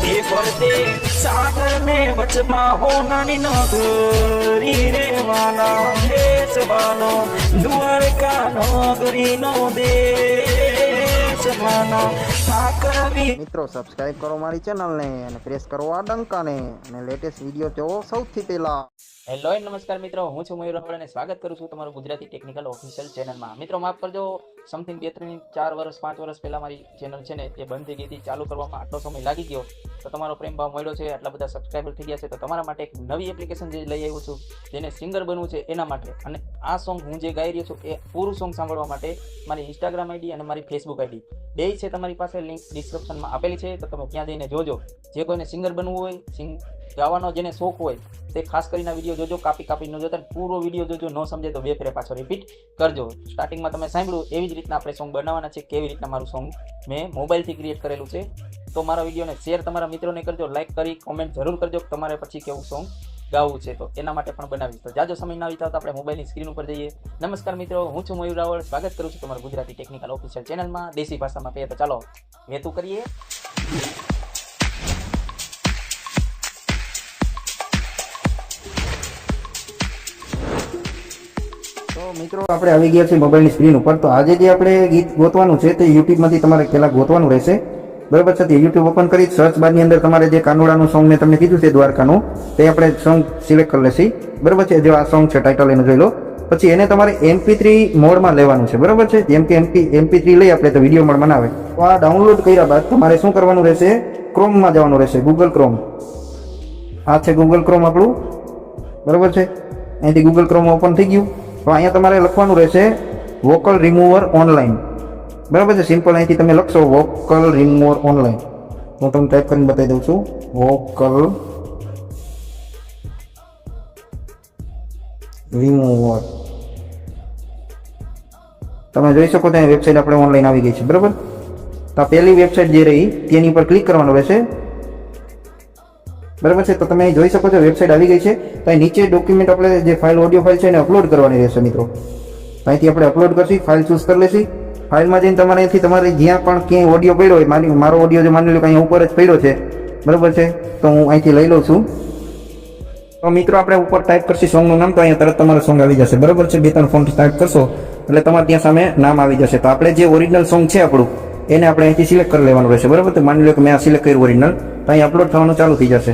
ये पड़ते सागर में बचमा होना नगरी रे वाला देश वालो द्वारका नगरी नो देश वाला મિત્રો સબસ્ક્રાઇબ કરો મારી ચેનલને અને પ્રેસ કરો આ ડંકાને અને લેટેસ્ટ વિડીયો જોવો સૌથી પહેલા. હેલો નમસ્કાર મિત્રો, હું છું મયુર રાવળ અને સ્વાગત કરું છું તમારું ગુજરાતી ટેકનિકલ ઓફિશિયલ ચેનલમાં. મિત્રો માફ કરજો, સમથિંગ 2-3-4 વર્ષ 5 વર્ષ પહેલાં મારી ચેનલ છે ને એ બંધ થઈ ગઈ હતી. ચાલુ કરવામાં આટલો સમય લાગી ગયો તો તમારો પ્રેમ ભાવ મળ્યો છે, આટલા બધા સબસ્ક્રાઈબર થઈ ગયા છે, તો તમારા માટે એક નવી એપ્લિકેશન જે લઈ આવ્યો છું, જેને સિંગર બનવું છે એના માટે. અને આ સોંગ હું જે ગાઈ રહ્યો છું એ પૂરું સોંગ સાંભળવા માટે મારી ઇન્સ્ટાગ્રામ આઈડી અને મારી ફેસબુક આઈડી બે છે તમારી પાસે, લિંક ડિસ્ક્રિપ્શનમાં આપેલી છે, તો તમે ત્યાં જઈને જોજો. જે કોઈને સિંગર બનવું હોય, ગાવાનો જેને શોખ હોય તે ખાસ કરીને વિડીયો જોજો, કાપી ન જોતા, પૂરો વિડીયો જોજો. ન સમજે તો બે ફેરે પાછો રિપીટ કરજો. સ્ટાર્ટિંગમાં તમે સાંભળ્યું એવી જ રીતના આપણે સોંગ બનાવવાના છે, કેવી રીતના મારું સોંગ મેં મોબાઈલથી ક્રિએટ કરેલું છે. તો મારા વિડીયોને શેર તમારા મિત્રોને કરજો, લાઈક કરી કોમેન્ટ જરૂર કરજો કે તમારે પછી કેવું સોંગ ગાવું છે, તો એના માટે પણ બનાવીશ. તો જાજો સમય ના વિતાવતા આપણે મોબાઈલની સ્ક્રીન ઉપર જઈએ. નમસ્કાર મિત્રો, હું છું મયુર રાવળ, સ્વાગત કરું છું તમારું ગુજરાતી ટેકનિકલ ઓફિશિયલ ચેનલમાં. દેશી ભાષામાં કહીએ તો ચાલો વેતું કરીએ. તો મિત્રો આપણે આવી ગયા છીએ મોબાઈલની સ્ક્રીન ઉપર. તો આજે જે આપણે ગીત ગોતવાનું છે તે યુટ્યુબમાંથી તમારે પહેલા ગોતવાનું રહેશે, બરાબર છે. તે યુટ્યુબ ઓપન કરી સર્ચ બારની અંદર તમારે જે કાનુડાનું સોંગ મેં તમને કીધું છે દ્વારકાનું, તે આપણે સોંગ સિલેક્ટ કરી લેશી, બરાબર છે. જો આ સોંગ છે, ટાઇટલ એને જોઈ લો. પછી એને તમારે MP3 મોડમાં લેવાનું છે, બરાબર છે. જેમ કે MP3 લઈ આપણે તો વિડીયો મોડમાં આવે. તો આ ડાઉનલોડ કર્યા બાદ તમારે શું કરવાનું રહેશે, ક્રોમમાં જવાનું રહેશે, ગૂગલ ક્રોમ. આ છે ગૂગલ ક્રોમ આપણું, બરાબર છે. અહીંથી ગૂગલ ક્રોમ ઓપન થઈ ગયું. તો અહીંયા તમારે લખવાનું રહેશે વોકલ રિમૂવર ઓનલાઈન, બરાબર છે. સિમ્પલ અહીંથી તમે લખશો વોકલ રિમૂવર ઓનલાઈન. હું તમને ટાઈપ કરીને બતાવી દઉં છું, વોકલ રિમૂવર. તમે જોઈ શકો ત્યાં વેબસાઇટ આપણે ઓનલાઈન આવી ગઈ છે, બરાબર. તો આ પહેલી વેબસાઇટ જે રહી તેની પર ક્લિક કરવાનું રહેશે, બરાબર છે. તો તમે જોઈ શકો છો વેબસાઇટ આવી ગઈ છે. તો અહીં નીચે ડોક્યુમેન્ટ આપણે જે ફાઇલ, ઓડિયો ફાઇલ છે એને અપલોડ કરવાની રહેશે મિત્રો. અહીંથી આપણે અપલોડ કરશી, ફાઇલ ચૂઝ કરી લેશી. ફાઇલમાં જઈને તમારે અહીંથી તમારે જ્યાં પણ ક્યાંય ઓડિયો પડ્યો હોય, મારો ઓડિયો જો માની લો કે અહીંયા ઉપર જ પડ્યો છે, બરાબર છે, તો હું અહીંથી લઈ લઉં છું. તો મિત્રો આપણે ઉપર ટાઈપ કરશી સોંગનું નામ, તો અહીંયા તરત તમારો સોંગ આવી જશે, બરાબર છે. 2-3 ફોન્ટ ટાઈપ કરશો એટલે તમારે ત્યાં સામે નામ આવી જશે. તો આપણે જે ઓરિજિનલ સોંગ છે આપણું એને આપણે અહીંથી સિલેક્ટ કરી લેવાનું રહેશે, બરાબર. તો માની લો કે મેં આ સિલેક્ટ કર્યું ઓરિજિનલ, તો અહીં અપલોડ થવાનું ચાલુ થઈ જશે.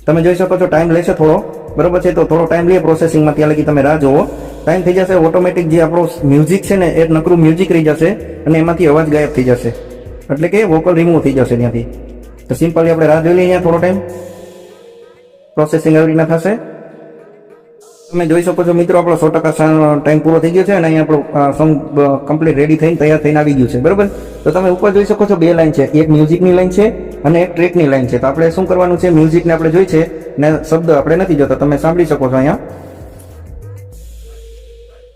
તમે જોઈ શકો છો ટાઈમ લેશે થોડો, બરાબર છે. તો થોડો ટાઈમ લે પ્રોસેસિંગમાં, ત્યાં લગી તમે રાહ જોવો. ટાઈમ થઈ જશે, ઓટોમેટિક જે આપણો મ્યુઝિક છે ને એ નકરું મ્યુઝિક રહી જશે અને એમાંથી અવાજ ગાયબ થઈ જશે, એટલે કે વોકલ રિમૂવ થઈ જશે ત્યાંથી. તો સિમ્પલી આપણે રાહ જોઈ લઈએ, અહીંયા થોડો ટાઈમ પ્રોસેસિંગ આવી રીતના થશે. તમે જોઈ શકો છો મિત્રો આપણો 100% ટાઈમ પૂરો થઈ ગયો છે અને અહીંયા આપણું સોંગ કમ્પ્લીટ રેડી થઈને તૈયાર થઈને આવી ગયું છે, બરાબર. તો તમે ઉપર જોઈ શકો છો 2 લાઈન છે, એક મ્યુઝિકની લાઈન છે અને એક ટ્રેકની લાઈન છે. તો આપણે શું કરવાનું છે, મ્યુઝિકને આપણે જોઈ છે ને શબ્દ આપણે નથી જોતા, તમે સાંભળી શકો છો અહીંયા,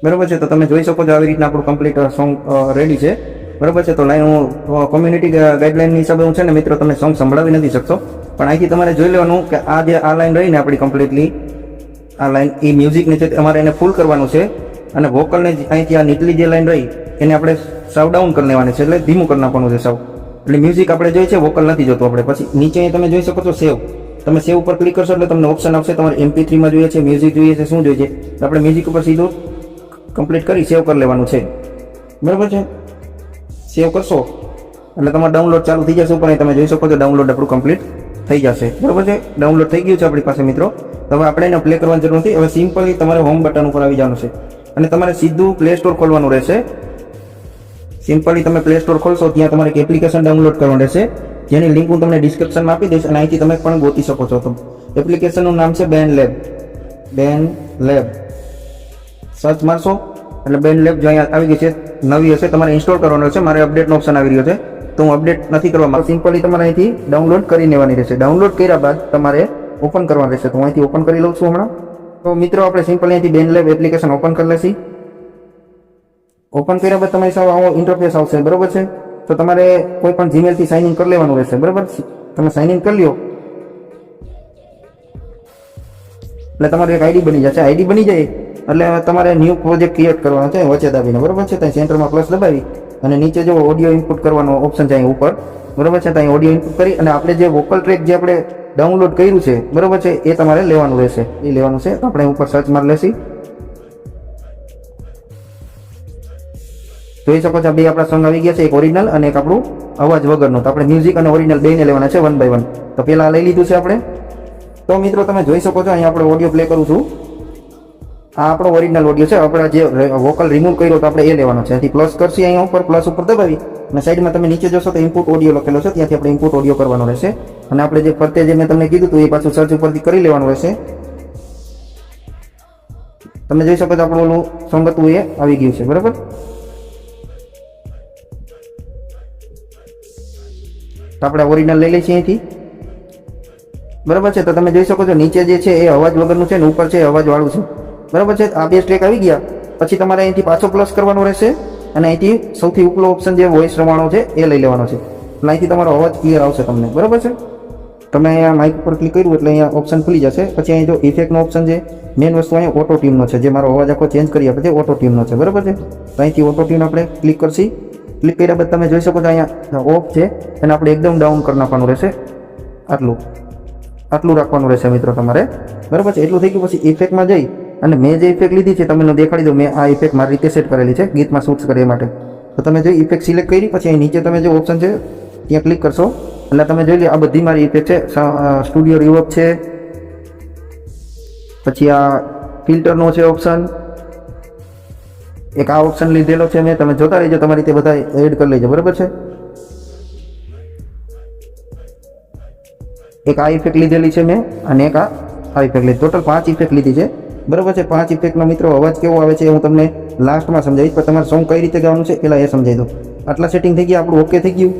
બરાબર છે. તો તમે જોઈ શકો છો આવી રીતના આપણું કમ્પ્લીટ સોંગ રેડી છે, બરાબર છે. તો લાઈન હું કોમ્યુનિટી ગાઈડલાઈનની હિસાબે હું છે ને મિત્રો તમને સોંગ સંભળાવી નથી શકતો, પણ અહીંથી તમારે જોઈ લેવાનું કે આ જે આ લાઈન રહીને આપણી કમ્પ્લીટલી આ લાઈન એ મ્યુઝિકને છે અમારે એને ફૂલ કરવાનું છે, અને વોકલને અહીંથી આ નીચલી જે લાઈન રહી એને આપણે સાવ ડાઉન કરી લેવાની છે, એટલે ધીમું કરી નાખવાનું છે સાવ. એટલે મ્યુઝિક આપણે જોઈએ છે, વોકલ નથી જોતું આપણે. પછી નીચે અહીં તમે જોઈ શકો છો સેવ, તમે સેવ ઉપર ક્લિક કરશો એટલે તમને ઓપ્શન આવશે, તમારે MP3માં જોઈએ છે, મ્યુઝિક જોઈએ છે, શું જોઈએ છે. તો આપણે મ્યુઝિક ઉપર સીધું કમ્પ્લીટ કરી સેવ કરી લેવાનું છે, બરાબર છે. સેવ કરશો એટલે તમારે ડાઉનલોડ ચાલુ થઈ જશે. ઉપર તમે જોઈ શકો છો ડાઉનલોડ આપણું કમ્પ્લીટ થઈ જશે, બરાબર છે. ડાઉનલોડ થઈ ગયું છે આપણી પાસે મિત્રો. તો હવે આપણે એને પ્લે કરવાની જરૂર નથી. હવે સિમ્પલી તમારે હોમ બટન ઉપર આવી જવાનું છે અને તમારે સીધું પ્લે સ્ટોર ખોલવાનું રહેશે. સિમ્પલી તમે પ્લે સ્ટોર ખોલશો ત્યાં તમારે એક એપ્લિકેશન ડાઉનલોડ કરવાનું રહેશે, જેની લિંક હું તમને ડિસ્ક્રિપ્શનમાં આપી દઈશ અને અહીંથી તમે પણ ગોતી શકો છો. તો એપ્લિકેશનનું નામ છે BandLab. સર્ચ મારશો એટલે BandLab જો અહીંયા આવી ગઈ છે, નવી હશે, તમારે ઇન્સ્ટોલ કરવાનું છે. મારે અપડેટનો ઓપ્શન આવી રહ્યો છે તો હું અપડેટ નથી કરવા માંગતો. સિમ્પલી તમારે અહીંથી ડાઉનલોડ કરી લેવાની રહેશે. ડાઉનલોડ કર્યા બાદ તમારે ઓપન કરવાનું રહેશે. તો હું અહીંથી ઓપન કરી લઉં છું હમણાં. તો મિત્રો આપણે સિમ્પલી અહીંથી BandLab એપ્લિકેશન ઓપન કરી લેશી. ઓપન કર્યા બાદ તમારી સામે આવો ઇન્ટરફેસ આવશે, બરાબર છે. તો તમારે કોઈ પણ જીમેલથી સાઇન ઇન કરી લેવાનું રહેશે, બરાબર. તમે સાઇન ઇન કરી લ્યો એટલે તમારી એક આઈડી બની જશે. આઈડી બની જાય એટલે તમારે ન્યૂ પ્રોજેક્ટ ક્રિએટ કરવાનો છે, વચ્ચે દાબીને, બરાબર છે. ત્યાં સેન્ટરમાં પ્લસ દબાવી અને નીચે જો ઓડિયો ઇનપુટ કરવાનો ઓપ્શન છે અહીં ઉપર, બરાબર છે. તો અહીં ઓડિયો ઇનપુટ કરી અને આપણે જે વોકલ ટ્રેક જે આપણે ડાઉનલોડ કર્યું છે બરાબર છે એ તમારે લેવાનું રહેશે. એ લેવાનું છે. તો આપણે ઉપર સર્ચ માર લેશી. જોઈ શકો છો બે આપણા સોંગ આવી ગયા છે, એક ઓરિજિનલ અને એક આપણું અવાજ વગરનું. તો આપણે મ્યુઝિક અને ઓરિજિનલ બેને લેવાના છે 1 by 1. તો પહેલા લઈ લીધું છે આપણે. તો મિત્રો તમે જોઈ શકો છો અહીંયા આપણે ઓડિયો પ્લે કરું છું. આ આપણો ઓરિજિનલ ઓડિયો છે. આપણે જે વોકલ રિમૂવ કર્યો તો આપણે એ લેવાનો છે. અહીંથી પ્લસ કરશી, અહીંયા ઉપર પ્લસ ઉપર દબાવી અને સાઈડમાં તમે નીચે જોશો તો ઇનપુટ ઓડિયો લખેલો છે, ત્યાંથી આપણે ઇનપુટ ઓડિયો કરવાનો રહેશે. અને આપણે જે ફરતે જે મેં તમને કીધું હતું એ પાછું સર્ચ ઉપરથી કરી લેવાનું રહેશે. તમે જોઈ શકો છો આપણું ઓલું સોંગ હતું એ આવી ગયું છે. બરાબર. તો આપણે ઓરિજિનલ લઈ લઈએ છીએ અહીંથી. બરાબર છે. તો તમે જોઈ શકો છો નીચે જે છે એ અવાજ વગરનું છે ને ઉપર છે અવાજ વાળું છે. બરાબર છે. આ બે ટ્રેક આવી ગયા પછી તમારે અહીંથી પાછો પ્લસ કરવાનો રહેશે અને અહીંથી સૌથી ઉપલો ઓપ્શન જે વોઇસ રમાણો છે એ લઈ લેવાનો છે. એટલે અહીંથી તમારો અવાજ ક્લિયર આવશે તમને. બરાબર છે. તમે અહીંયા માઇક ઉપર ક્લિક કર્યું એટલે અહીંયા ઓપ્શન ખુલી જશે. પછી અહીં જો ઇફેક્ટનો ઓપ્શન છે, મેઇન વસ્તુ અહીંયા ઓટો ટ્યુનનો છે, જે મારો અવાજ આખો ચેન્જ કરી આપે છે ઓટો ટ્યુનનો છે. બરાબર છે. તો અહીંથી ઓટો ટ્યુન આપણે ક્લિક કરશી. ક્લિક કર્યા બાદ તમે જોઈ શકો છો અહીંયા ઓફ છે અને આપણે એકદમ ડાઉન કરી નાખવાનું રહેશે. આટલું રાખવાનું રહેશે મિત્રો તમારે. બરાબર છે. એટલું થઈ ગયું પછી ઇફેક્ટમાં જઈ અને મેં જે ઇફેક્ટ લીધી છે તમને દેખાડી દઉં. મેં આ ઇફેક્ટ મારી રીતે સેટ કરેલી છે ગીતમાં શૂટ કરે માટે. તો તમે જો ઇફેક્ટ સિલેક્ટ કરી પછી અહીં નીચે તમે જે ઓપ્શન છે ત્યાં ક્લિક કરશો એટલે તમે જોઈ લો આ બધી મારી ઇફેક્ટ છે. સ્ટુડિયો રિવર્બ છે, પછી આ ફિલ્ટરનો છે ઓપ્શન, એક આ ઓપ્શન લીધેલો છે મેં. તમે જોતા રહેજો, તમારી રીતે બધા એડ કરી લેજો. બરાબર છે. એક આ ઇફેક્ટ લીધેલી છે મેં અને એક આ ઇફેક્ટ લીધી. ટોટલ 5 ઇફેક્ટ લીધી છે. બરાબર છે. 5 ઇફેક્ટનો મિત્રો અવાજ કેવો આવે છે હું તમને લાસ્ટમાં સમજાવીશ, પણ તમારે સોંગ કઈ રીતે ગાવાનું છે પહેલાં એ સમજાવી દઉં. આટલા સેટિંગ થઈ ગયા, આપણું ઓકે થઈ ગયું.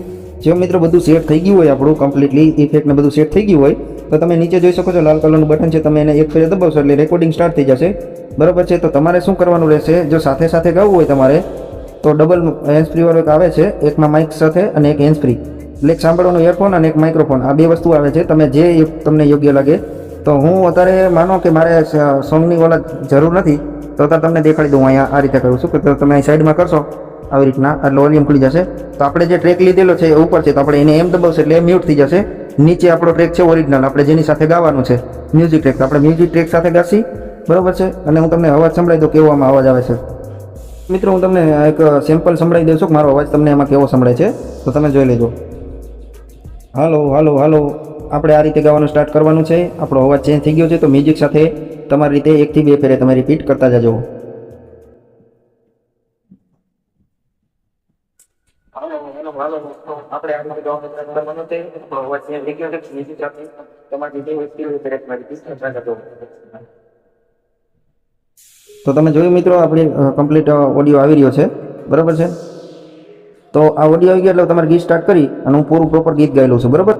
જો મિત્રો બધું સેટ થઈ ગયું હોય આપણું કમ્પ્લીટલી ઇફેક્ટને બધું સેટ થઈ ગયું હોય તો તમે નીચે જોઈ શકો છો લાલ કલરનું બટન છે. તમે એને એક ફેરે દબાવશો એટલે રેકોર્ડિંગ સ્ટાર્ટ થઈ જશે. બરાબર છે. તો તમારે શું કરવાનું રહેશે, જો સાથે સાથે ગાવું હોય તમારે તો ડબલ હેન્ડ ફ્રી વાળો એક આવે છે, એકમાં માઇક સાથે અને એક હેન્ડ ફ્રી, એટલે એક સાંભળવાનું ઇયરફોન અને એક માઇક્રોફોન, આ બે વસ્તુ આવે છે. તમે જે તમને યોગ્ય લાગે. તો હું અત્યારે માનો કે મારે સોંગની ઓલા જરૂર નથી તો અત્યારે તમને દેખાડી દઉં. અહીંયા આ રીતે કરું છું કે તમે અહીં સાઈડમાં કરશો આવી રીતના એટલે વોલ્યુમ ખુલી જશે. તો આપણે જે ટ્રેક લીધેલો છે એ ઉપર છે તો આપણે એને એમ દબાવશે એટલે એ મ્યુટ થઈ જશે. નીચે આપણો ટ્રેક છે ઓરિજિનલ, આપણે જેની સાથે ગાવાનું છે મ્યુઝિક ટ્રેક, તો આપણે મ્યુઝિક ટ્રેક સાથે ગાશી. બરાબર છે. અને હું તમને અવાજ સંભળાવી દઉં કેવો આમાં અવાજ આવે છે. મિત્રો હું તમને એક સેમ્પલ સંભળાવી દઉં છું કે મારો અવાજ તમને એમાં કેવો સંભળાય છે, તો તમે જોઈ લેજો. હાલો હાલો હાલો. આપણે આ રીતે ગાવાનું સ્ટાર્ટ કરવાનું છે. આપણો અવાજ ચેન્જ થઈ ગયો છે. તો મ્યુઝિક સાથે તમારી રીતે 1 થી 2 ફેરે તમે રિપીટ કરતા જજો. આપણે આ રીતે ગાવાનું સ્ટાર્ટ કરવાનું છે. આપણો અવાજ ચેન્જ થઈ ગયો છે. મ્યુઝિક સાથે તમારી રીતે 1 થી 2 ફેરે તમારી રિપીટ કરતા જજો. તો તમે જોયું મિત્રો આપણી કમ્પ્લીટ ઓડિયો આવી રહ્યો છે. બરાબર છે. તો આ ઓડિયો આવી ગયો એટલે તમારે ગીત સ્ટાર્ટ કરી અને હું પૂરું પ્રોપર ગીત ગાઈ લઉં છું. બરાબર.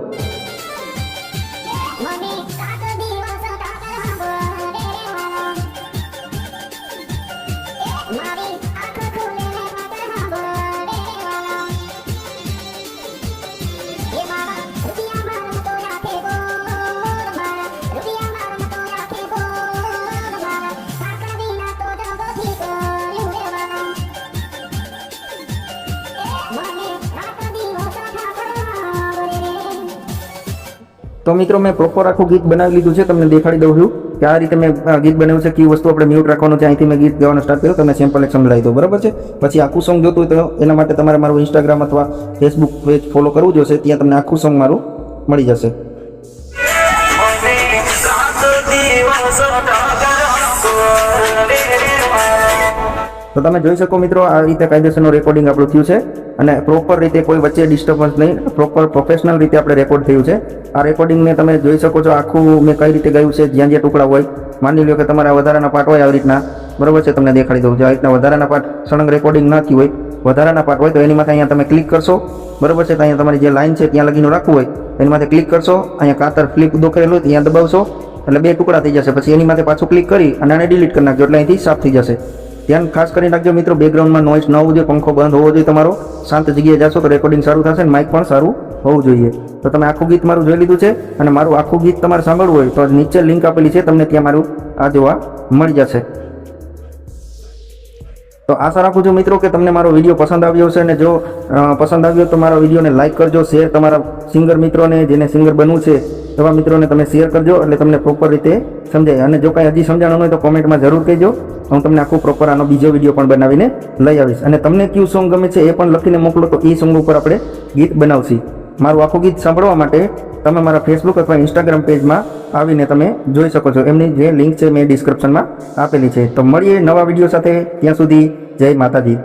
તો મિત્રો મેં પ્રોપર આખું ગીત બનાવી લીધું છે. તમને દેખાડી દઉં છું કે આ રીતે મેં ગીત બનાવ્યું છે. કઈ વસ્તુ આપણે મ્યુટ રાખવાનું છે, અહીંથી મેં ગીત ગાવાનું સ્ટાર્ટ કર્યું. તમે સેમ્પલ એક સંભળાવી દો. બરાબર છે. પછી આખું સોંગ જોતું હોય તો એના માટે તમારે મારું ઇન્સ્ટાગ્રામ અથવા ફેસબુક પેજ ફોલો કરવું જોશે. ત્યાં તમને આખું સોંગ મારું મળી જશે. તો તમે જોઈ શકો મિત્રો આ રીતે કાયદેસરનું રેકોર્ડિંગ આપણું થયું છે અને પ્રોપર રીતે કોઈ વચ્ચે ડિસ્ટર્બન્સ નહીં, પ્રોપર પ્રોફેશનલ રીતે આપણે રેકોર્ડ થયું છે. આ રેકોર્ડિંગને તમે જોઈ શકો છો આખું મેં કઈ રીતે ગાયું છે. જ્યાં જ્યાં ટુકડા હોય, માની લો કે તમારા વધારાના પાર્ટ હોય આવી રીતના, બરાબર છે, તમને દેખાડી દઉં. જો આ રીતના વધારાના પાર્ટ સળંગ રેકોર્ડિંગ ના થયું હોય, વધારાના પાર્ટ હોય તો એની માથે અહીંયા તમે ક્લિક કરશો. બરાબર છે. તો અહીંયા તમારી જે લાઈન છે ત્યાં લગીનું રાખવું હોય એની માથે ક્લિક કરશો. અહીંયા કાતર ફ્લિપ દોખેલું હોય ત્યાં દબાવશો એટલે 2 ટુકડા થઈ જશે. પછી એની માથે પાછું ક્લિક કરી અને આને ડિલીટ કરી નાખજો એટલે અહીંથી સાફ થઈ જશે. ધ્યાન ખાસ કરી નાખજો મિત્રો, બેકગ્રાઉન્ડમાં નોઇઝ ન હોવું જોઈએ, પંખો બંધ હોવો જોઈએ તમારો, શાંત જગ્યાએ જશો તો રેકોર્ડિંગ સારું થશે અને માઇક પણ સારું હોવું જોઈએ. તો તમે આખું ગીત મારું જોઈ લીધું છે અને મારું આખું ગીત તમારે સાંભળવું હોય તો નીચે લિંક આપેલી છે, તમને ત્યાં મારું આ જોવા મળી જશે. તો આશા રાખું છું મિત્રો કે તમને મારો વિડીયો પસંદ આવ્યો હશે, અને જો પસંદ આવ્યો તો મારા વિડીયોને લાઇક કરજો, શેર તમારા સિંગર મિત્રોને, જેને સિંગર બનવું છે એવા મિત્રોને તમે શેર કરજો, એટલે તમને પ્રોપર રીતે સમજાય. અને જો કાંઈ હજી સમજાણું હોય તો કોમેન્ટમાં જરૂર કહેજો, હું તમને આખું પ્રોપર આનો બીજો વિડીયો પણ બનાવીને લઈ આવીશ. અને તમને કયું સોંગ ગમે છે એ પણ લખીને મોકલો, તો એ સોંગ ઉપર આપણે ગીત બનાવશી. મારું આખું ગીત સાંભળવા માટે તમે મારા ફેસબુક અથવા ઇન્સ્ટાગ્રામ પેજમાં આવીને તમે જોઈ શકો છો. એમની જે લિંક છે મેં ડિસ્ક્રિપ્શનમાં આપેલી છે. તો મળીએ નવા વિડીયો સાથે, ત્યાં સુધી જય માતાજી.